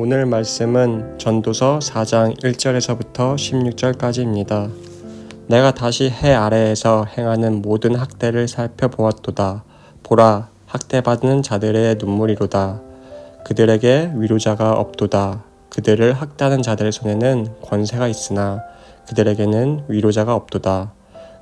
오늘 말씀은 전도서 4장 1절에서부터 16절까지입니다. 내가 다시 해 아래에서 행하는 모든 학대를 살펴보았도다. 보라, 학대받는 자들의 눈물이로다. 그들에게 위로자가 없도다. 그들을 학대하는 자들의 손에는 권세가 있으나 그들에게는 위로자가 없도다.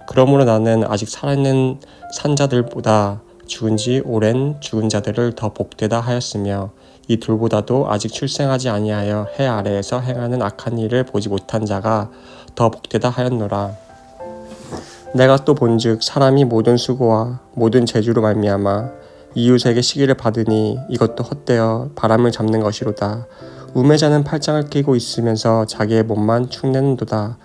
그러므로 나는 아직 살아있는 산자들보다 죽은 지 오랜 죽은 자들을 더 복되다 하였으며 이 둘보다도 아직 출생하지 아니하여 해 아래에서 행하는 악한 일을 보지 못한 자가 더 복되다 하였노라. 내가 또 본즉 사람이 모든 수고와 모든 재주로 말미암아 이웃에게 시기를 받으니 이것도 헛되어 바람을 잡는 것이로다. 우매자는 팔짱을 끼고 있으면서 자기의 몸만 축내는도다.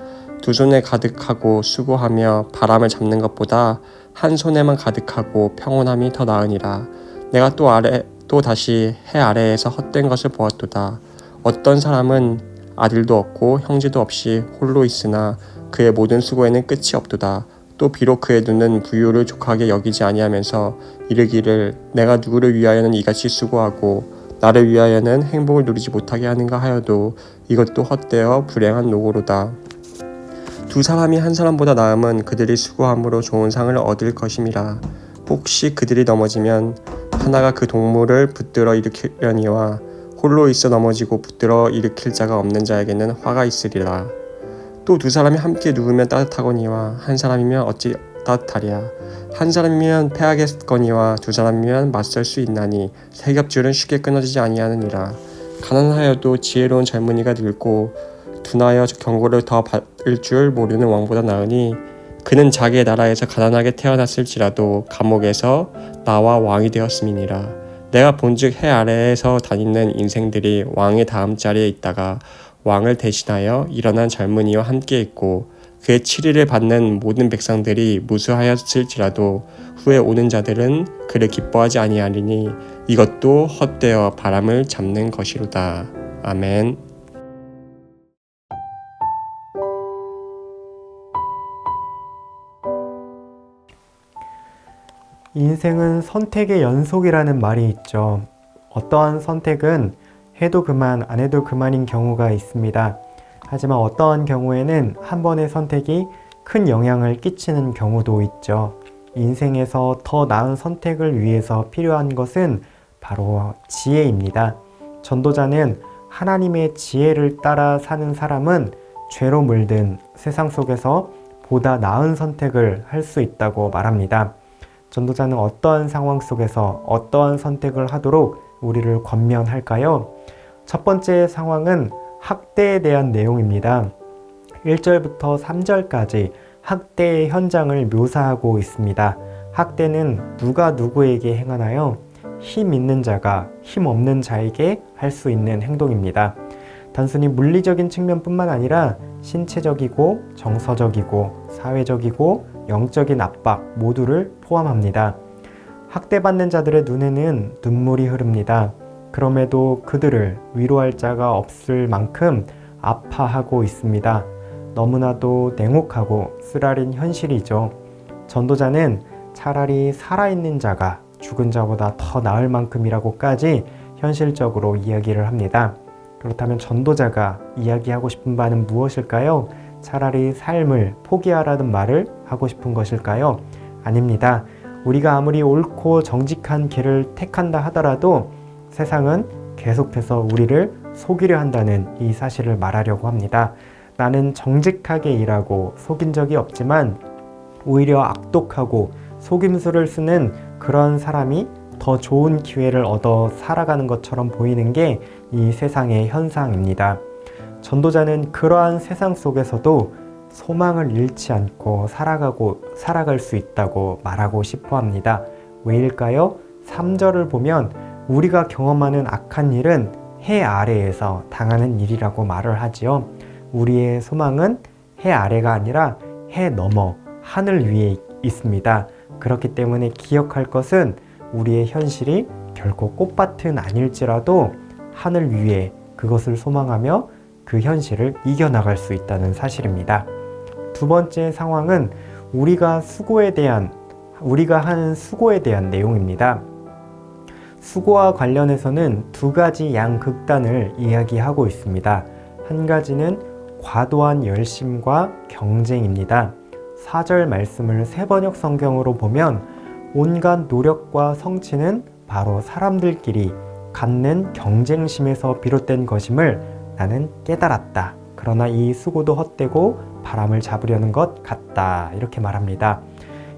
두 손에 가득하고 수고하며 바람을 잡는 것보다 한 손에만 가득하고 평온함이 더 나으니라. 내가 또 다시 해 아래에서 헛된 것을 보았도다. 어떤 사람은 아들도 없고 형제도 없이 홀로 있으나 그의 모든 수고에는 끝이 없도다. 또 비록 그의 눈은 부유를 족하게 여기지 아니하면서 이르기를 내가 누구를 위하여는 이같이 수고하고 나를 위하여는 행복을 누리지 못하게 하는가 하여도 이것도 헛되어 불행한 노고로다. 두 사람이 한 사람보다 나음은 그들이 수고함으로 좋은 상을 얻을 것임이라. 혹시 그들이 넘어지면 하나가 그 동물을 붙들어 일으키려니와 홀로 있어 넘어지고 붙들어 일으킬 자가 없는 자에게는 화가 있으리라. 또 두 사람이 함께 누우면 따뜻하거니와 한 사람이면 어찌 따뜻하랴. 한 사람이면 패하겠거니와 두 사람이면 맞설 수 있나니 세 겹줄은 쉽게 끊어지지 아니하느니라. 가난하여도 지혜로운 젊은이가 늙고 둔하여 경고를 더 받을 줄 모르는 왕보다 나으니 그는 자기의 나라에서 가난하게 태어났을지라도 감옥에서 나와 왕이 되었음이니라. 내가 본즉 해 아래에서 다니는 인생들이 왕의 다음 자리에 있다가 왕을 대신하여 일어난 젊은이와 함께 있고 그의 치리를 받는 모든 백성들이 무수하였을지라도 후에 오는 자들은 그를 기뻐하지 아니하리니 이것도 헛되어 바람을 잡는 것이로다. 아멘. 인생은 선택의 연속이라는 말이 있죠. 어떠한 선택은 해도 그만, 안 해도 그만인 경우가 있습니다. 하지만 어떠한 경우에는 한 번의 선택이 큰 영향을 끼치는 경우도 있죠. 인생에서 더 나은 선택을 위해서 필요한 것은 바로 지혜입니다. 전도자는 하나님의 지혜를 따라 사는 사람은 죄로 물든 세상 속에서 보다 나은 선택을 할 수 있다고 말합니다. 전도자는 어떠한 상황 속에서 어떠한 선택을 하도록 우리를 권면할까요? 첫 번째 상황은 학대에 대한 내용입니다. 1절부터 3절까지 학대의 현장을 묘사하고 있습니다. 학대는 누가 누구에게 행하나요? 힘 있는 자가 힘 없는 자에게 할 수 있는 행동입니다. 단순히 물리적인 측면뿐만 아니라 신체적이고 정서적이고 사회적이고 영적인 압박 모두를 포함합니다. 학대받는 자들의 눈에는 눈물이 흐릅니다. 그럼에도 그들을 위로할 자가 없을 만큼 아파하고 있습니다. 너무나도 냉혹하고 쓰라린 현실이죠. 전도자는 차라리 살아있는 자가 죽은 자보다 더 나을 만큼이라고까지 현실적으로 이야기를 합니다. 그렇다면 전도자가 이야기하고 싶은 바는 무엇일까요? 차라리 삶을 포기하라는 말을 하고 싶은 것일까요? 아닙니다. 우리가 아무리 옳고 정직한 길을 택한다 하더라도 세상은 계속해서 우리를 속이려 한다는 이 사실을 말하려고 합니다. 나는 정직하게 일하고 속인 적이 없지만 오히려 악독하고 속임수를 쓰는 그런 사람이 더 좋은 기회를 얻어 살아가는 것처럼 보이는 게 이 세상의 현상입니다. 전도자는 그러한 세상 속에서도 소망을 잃지 않고 살아갈 수 있다고 말하고 싶어 합니다. 왜일까요? 3절을 보면 우리가 경험하는 악한 일은 해 아래에서 당하는 일이라고 말을 하지요. 우리의 소망은 해 아래가 아니라 해 너머 하늘 위에 있습니다. 그렇기 때문에 기억할 것은 우리의 현실이 결코 꽃밭은 아닐지라도 하늘 위에 그것을 소망하며 그 현실을 이겨나갈 수 있다는 사실입니다. 두 번째 상황은 우리가 하는 수고에 대한 내용입니다. 수고와 관련해서는 두 가지 양극단을 이야기하고 있습니다. 한 가지는 과도한 열심과 경쟁입니다. 4절 말씀을 세번역 성경으로 보면 온갖 노력과 성취는 바로 사람들끼리 갖는 경쟁심에서 비롯된 것임을 나는 깨달았다. 그러나 이 수고도 헛되고 바람을 잡으려는 것 같다. 이렇게 말합니다.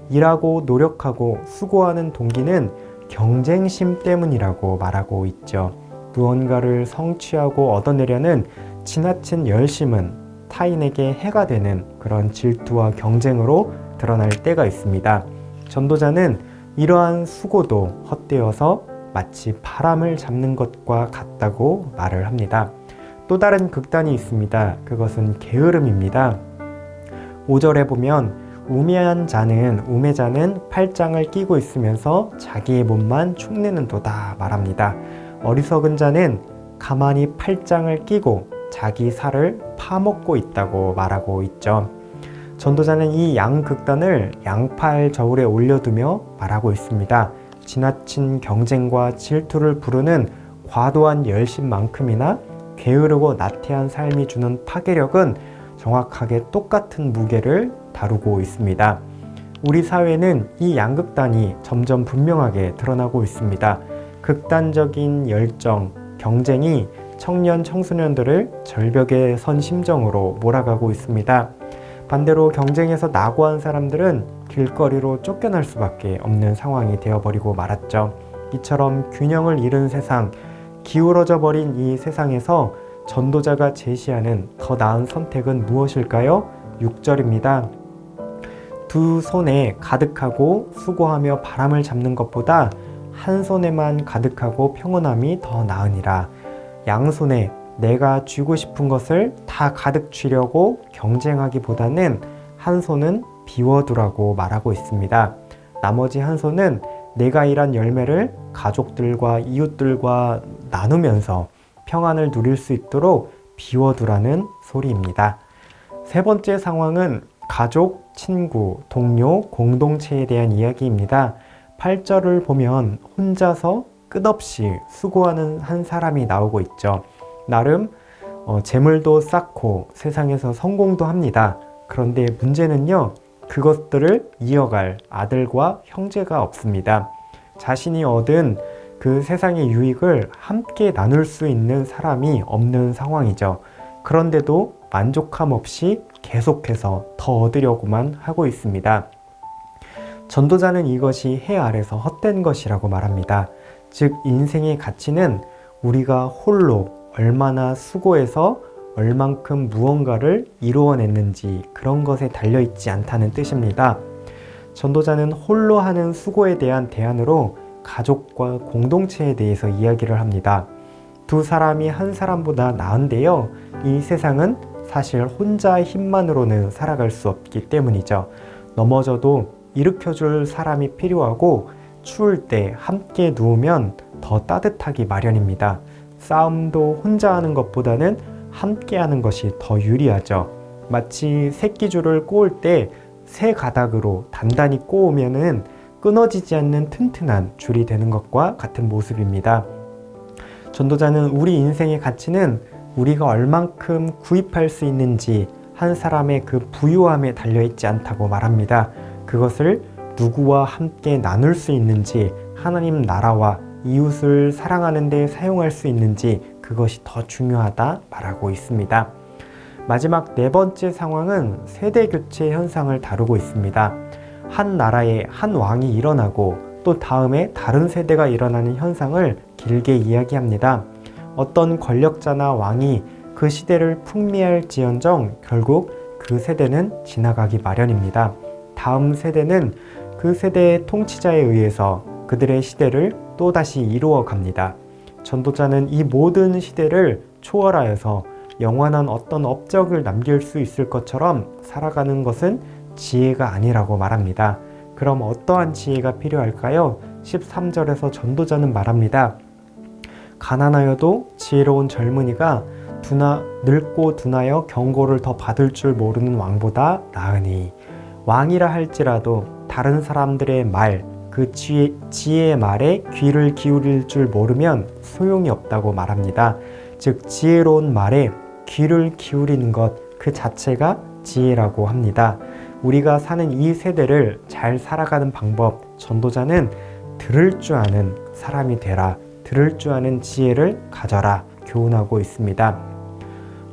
일하고 노력하고 수고하는 동기는 경쟁심 때문이라고 말하고 있죠. 무언가를 성취하고 얻어내려는 지나친 열심은 타인에게 해가 되는 그런 질투와 경쟁으로 드러날 때가 있습니다. 전도자는 이러한 수고도 헛되어서 마치 바람을 잡는 것과 같다고 말을 합니다. 또 다른 극단이 있습니다. 그것은 게으름입니다. 5절에 보면 우매한 자는 우매자는 팔짱을 끼고 있으면서 자기의 몸만 축내는도다 말합니다. 어리석은 자는 가만히 팔짱을 끼고 자기 살을 파먹고 있다고 말하고 있죠. 전도자는 이 양극단을 양팔 저울에 올려두며 말하고 있습니다. 지나친 경쟁과 질투를 부르는 과도한 열심만큼이나 게으르고 나태한 삶이 주는 파괴력은 정확하게 똑같은 무게를 다루고 있습니다. 우리 사회는 이 양극단이 점점 분명하게 드러나고 있습니다. 극단적인 열정, 경쟁이 청년, 청소년들을 절벽에 선 심정으로 몰아가고 있습니다. 반대로 경쟁에서 낙오한 사람들은 길거리로 쫓겨날 수밖에 없는 상황이 되어버리고 말았죠. 이처럼 균형을 잃은 세상, 기울어져 버린 이 세상에서 전도자가 제시하는 더 나은 선택은 무엇일까요? 6절입니다. 두 손에 가득하고 수고하며 바람을 잡는 것보다 한 손에만 가득하고 평온함이 더 나으니라. 양손에 내가 쥐고 싶은 것을 다 가득 쥐려고 경쟁하기보다는 한 손은 비워두라고 말하고 있습니다. 나머지 한 손은 내가 일한 열매를 가족들과 이웃들과 나누면서 평안을 누릴 수 있도록 비워두라는 소리입니다. 세 번째 상황은 가족, 친구, 동료, 공동체에 대한 이야기입니다. 8절을 보면 혼자서 끝없이 수고하는 한 사람이 나오고 있죠. 나름 재물도 쌓고 세상에서 성공도 합니다. 그런데 문제는요, 그것들을 이어갈 아들과 형제가 없습니다. 자신이 얻은 그 세상의 유익을 함께 나눌 수 있는 사람이 없는 상황이죠. 그런데도 만족함 없이 계속해서 더 얻으려고만 하고 있습니다. 전도자는 이것이 해 아래서 헛된 것이라고 말합니다. 즉 인생의 가치는 우리가 홀로 얼마나 수고해서 얼만큼 무언가를 이루어냈는지 그런 것에 달려있지 않다는 뜻입니다. 전도자는 홀로 하는 수고에 대한 대안으로 가족과 공동체에 대해서 이야기를 합니다. 두 사람이 한 사람보다 나은데요. 이 세상은 사실 혼자의 힘만으로는 살아갈 수 없기 때문이죠. 넘어져도 일으켜줄 사람이 필요하고 추울 때 함께 누우면 더 따뜻하기 마련입니다. 싸움도 혼자 하는 것보다는 함께 하는 것이 더 유리하죠. 마치 새끼줄을 꼬을 때 새 가닥으로 단단히 꼬으면은 끊어지지 않는 튼튼한 줄이 되는 것과 같은 모습입니다. 전도자는 우리 인생의 가치는 우리가 얼만큼 구입할 수 있는지 한 사람의 그 부유함에 달려있지 않다고 말합니다. 그것을 누구와 함께 나눌 수 있는지, 하나님 나라와 이웃을 사랑하는 데 사용할 수 있는지 그것이 더 중요하다 말하고 있습니다. 마지막 네 번째 상황은 세대 교체 현상을 다루고 있습니다. 한 나라에 한 왕이 일어나고 또 다음에 다른 세대가 일어나는 현상을 길게 이야기합니다. 어떤 권력자나 왕이 그 시대를 풍미할지언정 결국 그 세대는 지나가기 마련입니다. 다음 세대는 그 세대의 통치자에 의해서 그들의 시대를 또다시 이루어 갑니다. 전도자는 이 모든 시대를 초월하여서 영원한 어떤 업적을 남길 수 있을 것처럼 살아가는 것은 지혜가 아니라고 말합니다. 그럼 어떠한 지혜가 필요할까요? 13절에서 전도자는 말합니다. 가난하여도 지혜로운 젊은이가 늙고 둔하여 경고를 더 받을 줄 모르는 왕보다 나으니 왕이라 할지라도 다른 사람들의 말, 그 그 지혜의 말에 귀를 기울일 줄 모르면 소용이 없다고 말합니다. 즉 지혜로운 말에 귀를 기울이는 것 그 자체가 지혜라고 합니다. 우리가 사는 이 세대를 잘 살아가는 방법, 전도자는 들을 줄 아는 사람이 되라, 들을 줄 아는 지혜를 가져라 교훈하고 있습니다.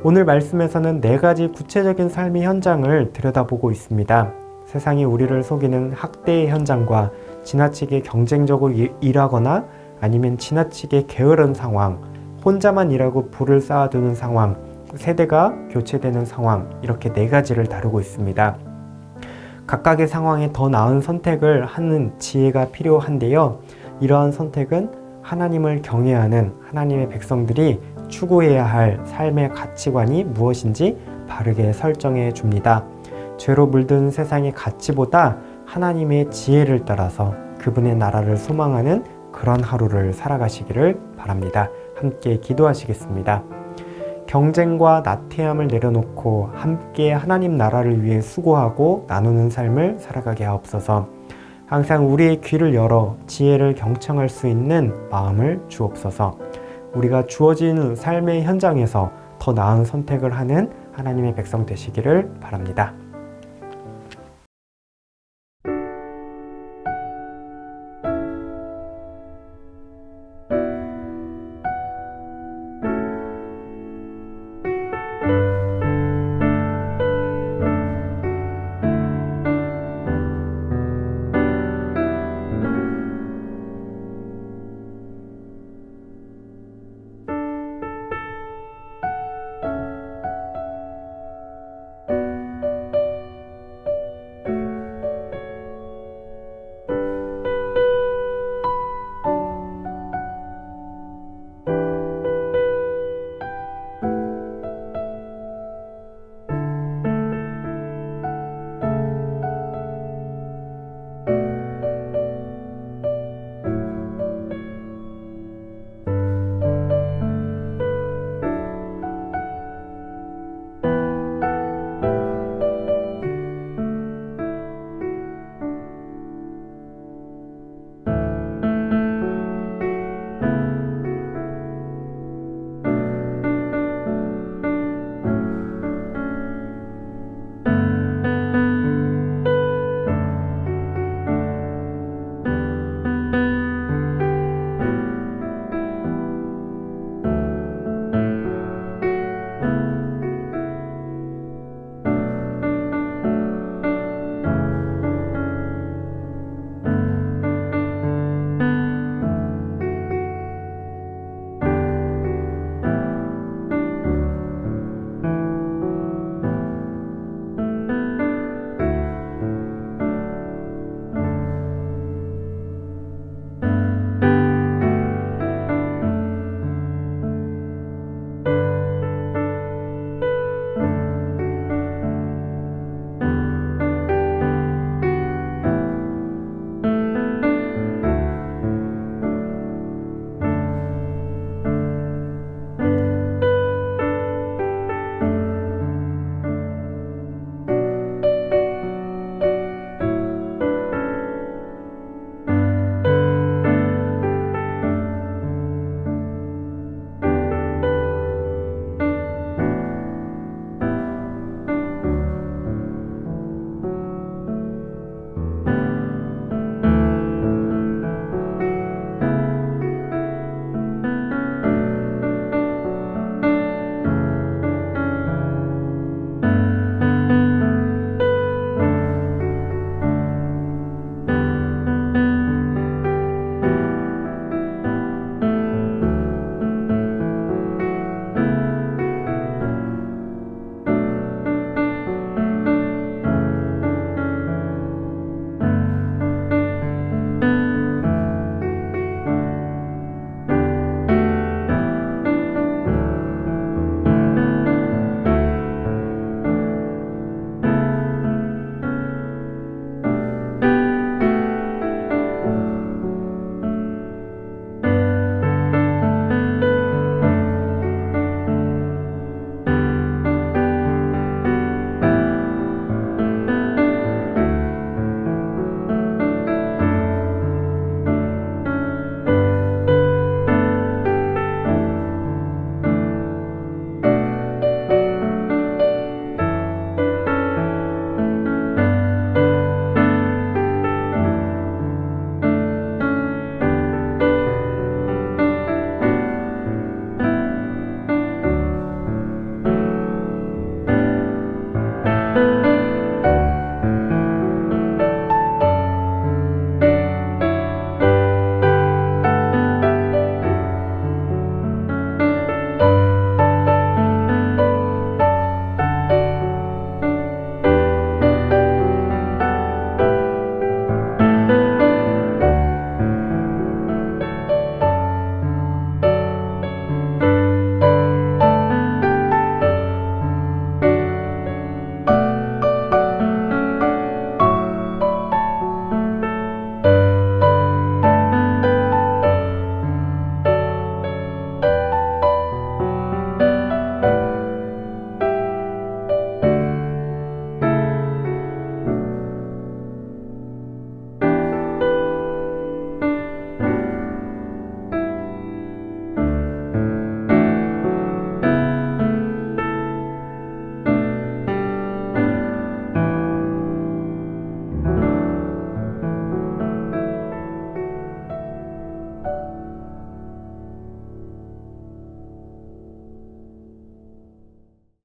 오늘 말씀에서는 4가지 구체적인 삶의 현장을 들여다보고 있습니다. 세상이 우리를 속이는 학대의 현장과 지나치게 경쟁적으로 일하거나 아니면 지나치게 게으른 상황, 혼자만 일하고 부를 쌓아두는 상황, 세대가 교체되는 상황, 이렇게 4가지를 다루고 있습니다. 각각의 상황에 더 나은 선택을 하는 지혜가 필요한데요. 이러한 선택은 하나님을 경외하는 하나님의 백성들이 추구해야 할 삶의 가치관이 무엇인지 바르게 설정해 줍니다. 죄로 물든 세상의 가치보다 하나님의 지혜를 따라서 그분의 나라를 소망하는 그런 하루를 살아가시기를 바랍니다. 함께 기도하시겠습니다. 경쟁과 나태함을 내려놓고 함께 하나님 나라를 위해 수고하고 나누는 삶을 살아가게 하옵소서. 항상 우리의 귀를 열어 지혜를 경청할 수 있는 마음을 주옵소서. 우리가 주어진 삶의 현장에서 더 나은 선택을 하는 하나님의 백성 되시기를 바랍니다.